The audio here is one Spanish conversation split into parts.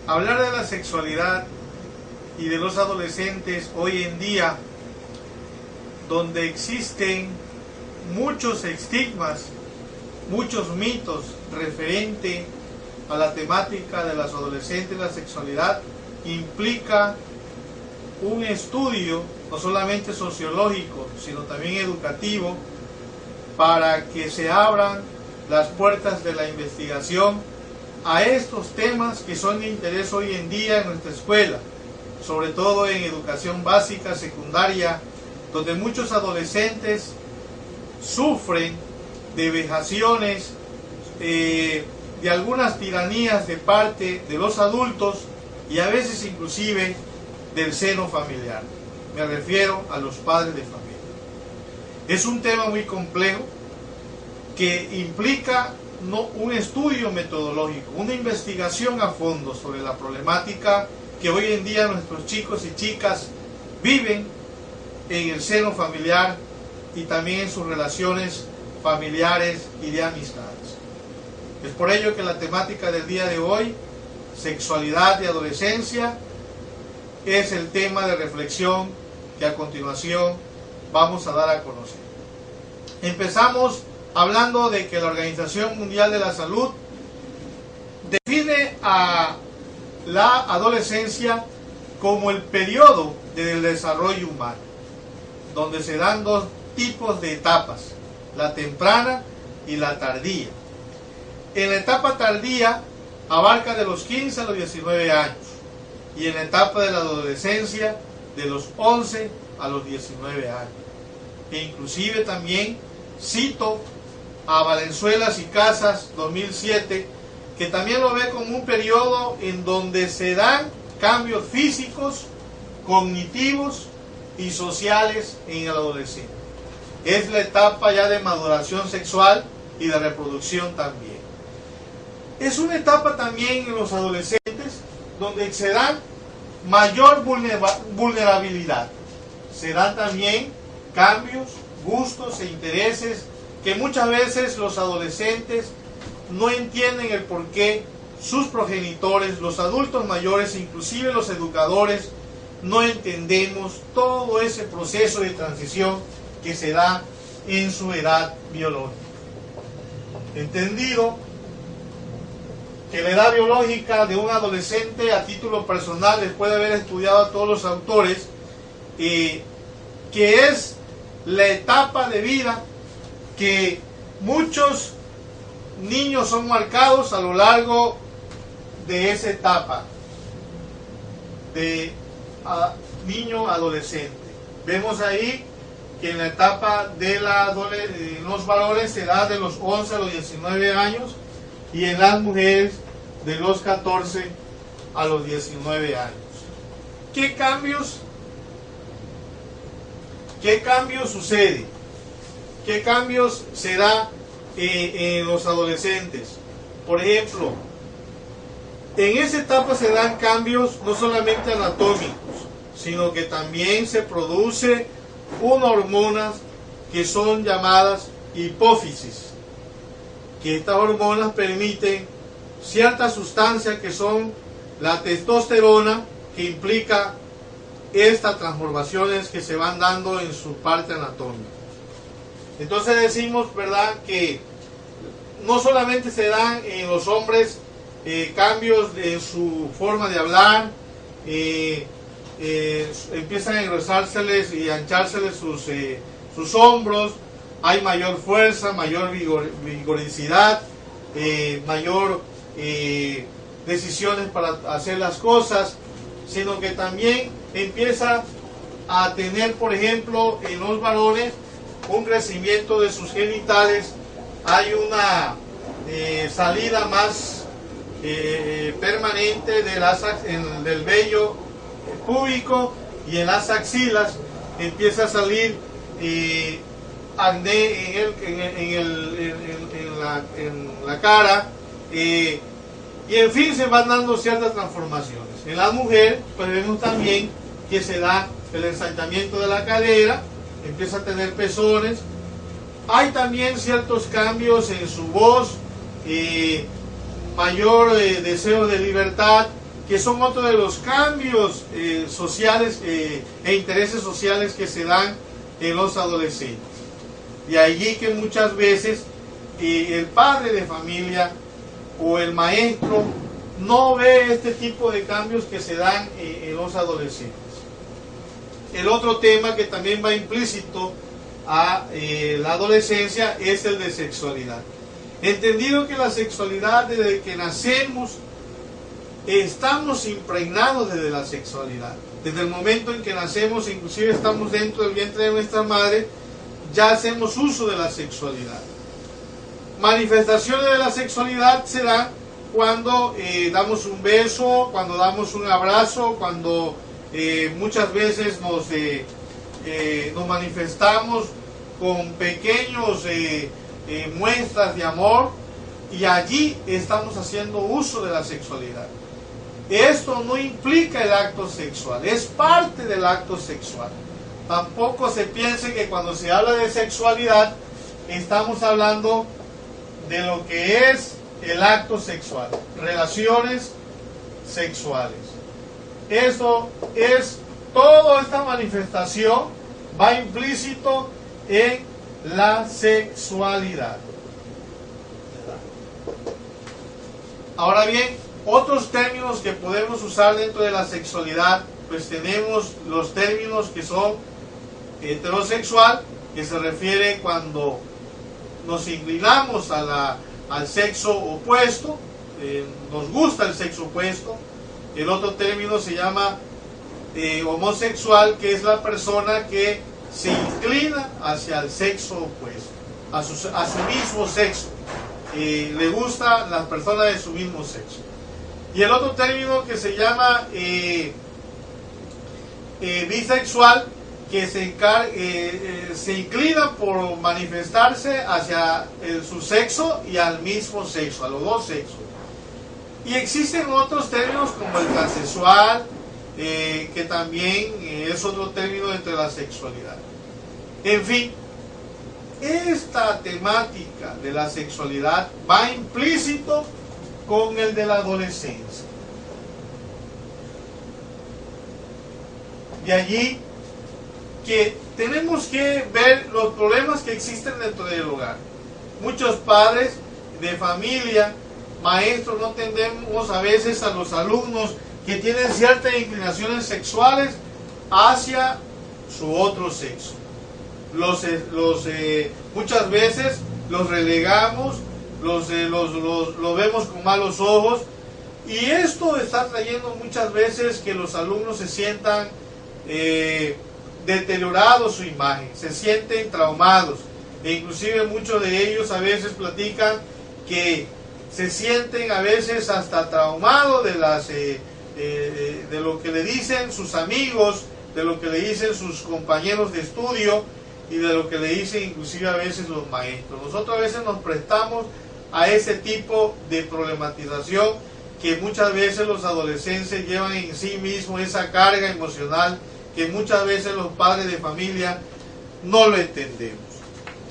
Hablar de la sexualidad y de los adolescentes hoy en día, donde existen muchos estigmas, muchos mitos referente a la temática de los adolescentes y la sexualidad, implica un estudio no solamente sociológico, sino también educativo, para que se abran las puertas de la investigación a estos temas que son de interés hoy en día en nuestra escuela, sobre todo en educación básica, secundaria, donde muchos adolescentes sufren de vejaciones, de algunas tiranías de parte de los adultos y a veces inclusive del seno familiar. Me refiero a los padres de familia. Es un tema muy complejo que implica un estudio metodológico, una investigación a fondo sobre la problemática que hoy en día nuestros chicos y chicas viven en el seno familiar y también en sus relaciones familiares y de amistades. Es por ello que la temática del día de hoy, sexualidad y adolescencia, es el tema de reflexión que a continuación vamos a dar a conocer. Empezamos hablando de que la Organización Mundial de la Salud define a la adolescencia como el periodo del desarrollo humano, donde se dan dos tipos de etapas, la temprana y la tardía. En la etapa tardía abarca de los 15 a los 19 años y en la etapa de la adolescencia de los 11 a los 19 años. E inclusive también cito a Valenzuela y Casas 2007, que también lo ve como un periodo en donde se dan cambios físicos, cognitivos y sociales en el adolescente. Es la etapa ya de maduración sexual y de reproducción también. Es una etapa también en los adolescentes donde se dan mayor vulnerabilidad. Se dan también cambios, gustos e intereses que muchas veces los adolescentes no entienden el por qué sus progenitores, los adultos mayores, inclusive los educadores, no entendemos todo ese proceso de transición que se da en su edad biológica. Entendido que la edad biológica de un adolescente, a título personal, después de haber estudiado a todos los autores, que es la etapa de vida que muchos niños son marcados a lo largo de esa etapa de niño adolescente. Vemos ahí que en la etapa de los varones se da de los 11 a los 19 años y en las mujeres de los 14 a los 19 años. ¿Qué cambios suceden? ¿Qué cambios se da en los adolescentes? Por ejemplo, en esa etapa se dan cambios no solamente anatómicos, sino que también se produce unas hormonas que son llamadas hipófisis, que estas hormonas permiten ciertas sustancias que son la testosterona, que implica estas transformaciones que se van dando en su parte anatómica. Entonces decimos, ¿verdad?, que no solamente se dan en los hombres cambios en su forma de hablar, empiezan a engrosárseles y anchárseles sus hombros, hay mayor fuerza, mayor vigoricidad, mayor decisiones para hacer las cosas, sino que también empieza a tener, por ejemplo, en los varones, un crecimiento de sus genitales, hay una salida más permanente del vello púbico, y en las axilas empieza a salir acné en la cara, y en fin se van dando ciertas transformaciones. En la mujer pues vemos también que se da el ensanchamiento de la cadera, empieza a tener pezones, hay también ciertos cambios en su voz, mayor deseo de libertad, que son otro de los cambios sociales e intereses sociales que se dan en los adolescentes. De allí que muchas veces el padre de familia o el maestro no ve este tipo de cambios que se dan en los adolescentes. El otro tema que también va implícito a la adolescencia es el de sexualidad. Entendido que la sexualidad, desde que nacemos, estamos impregnados desde la sexualidad. Desde el momento en que nacemos, inclusive estamos dentro del vientre de nuestra madre, ya hacemos uso de la sexualidad. Manifestaciones de la sexualidad se dan cuando damos un beso, cuando damos un abrazo, cuando muchas veces nos manifestamos con pequeños muestras de amor, y allí estamos haciendo uso de la sexualidad. Esto no implica el acto sexual, es parte del acto sexual. Tampoco se piense que cuando se habla de sexualidad estamos hablando de lo que es el acto sexual, relaciones sexuales. Eso es, toda esta manifestación va implícito en la sexualidad. Ahora bien, otros términos que podemos usar dentro de la sexualidad, pues tenemos los términos que son heterosexual, que se refiere cuando nos inclinamos al sexo opuesto, nos gusta el sexo opuesto. El otro término se llama homosexual, que es la persona que se inclina hacia el sexo opuesto, a su mismo sexo. Le gusta las personas de su mismo sexo. Y el otro término que se llama bisexual, que se inclina por manifestarse hacia su sexo y al mismo sexo, a los dos sexos. Y existen otros términos como el transexual, que también es otro término dentro de la sexualidad. En fin, esta temática de la sexualidad va implícito con el de la adolescencia. De allí que tenemos que ver los problemas que existen dentro del hogar. Muchos padres de familia, maestros, no entendemos a veces a los alumnos que tienen ciertas inclinaciones sexuales hacia su otro sexo. Muchas veces los relegamos, los vemos con malos ojos, y esto está trayendo muchas veces que los alumnos se sientan deteriorados su imagen, se sienten traumados, e inclusive muchos de ellos a veces platican que se sienten a veces hasta traumados de lo que le dicen sus amigos, de lo que le dicen sus compañeros de estudio y de lo que le dicen inclusive a veces los maestros. Nosotros a veces nos prestamos a ese tipo de problematización, que muchas veces los adolescentes llevan en sí mismos esa carga emocional que muchas veces los padres de familia no lo entendemos.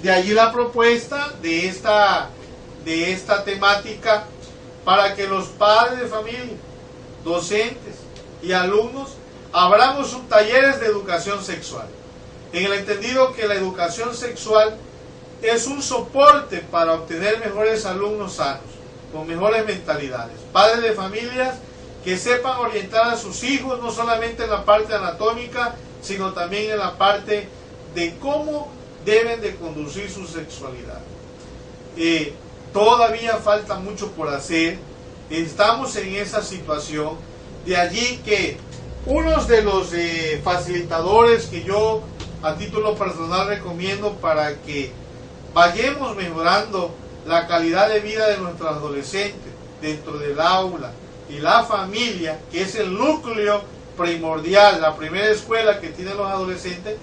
De allí la propuesta de esta temática, para que los padres de familia, docentes y alumnos abramos talleres de educación sexual, en el entendido que la educación sexual es un soporte para obtener mejores alumnos sanos, con mejores mentalidades. Padres de familias que sepan orientar a sus hijos no solamente en la parte anatómica, sino también en la parte de cómo deben de conducir su sexualidad. Todavía falta mucho por hacer, estamos en esa situación. De allí que unos de los facilitadores que yo a título personal recomiendo para que vayamos mejorando la calidad de vida de nuestros adolescentes dentro del aula y la familia, que es el núcleo primordial, la primera escuela que tienen los adolescentes,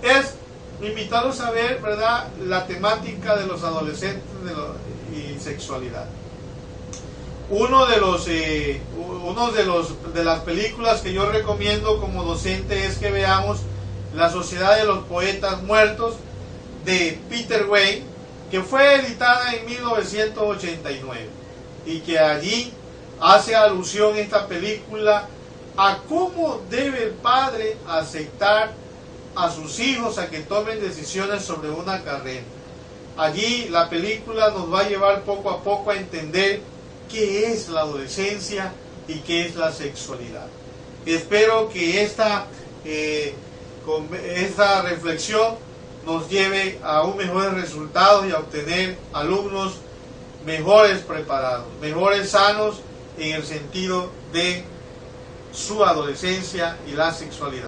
es invitarlos a ver, ¿verdad?, la temática de los adolescentes y sexualidad. De las películas que yo recomiendo como docente es que veamos La Sociedad de los Poetas Muertos, de Peter Wayne, que fue editada en 1989, y que allí hace alusión esta película a cómo debe el padre aceptar a sus hijos a que tomen decisiones sobre una carrera. Allí la película nos va a llevar poco a poco a entender qué es la adolescencia y qué es la sexualidad. Espero que esta reflexión nos lleve a un mejor resultado y a obtener alumnos mejores preparados, mejores sanos en el sentido de su adolescencia y la sexualidad.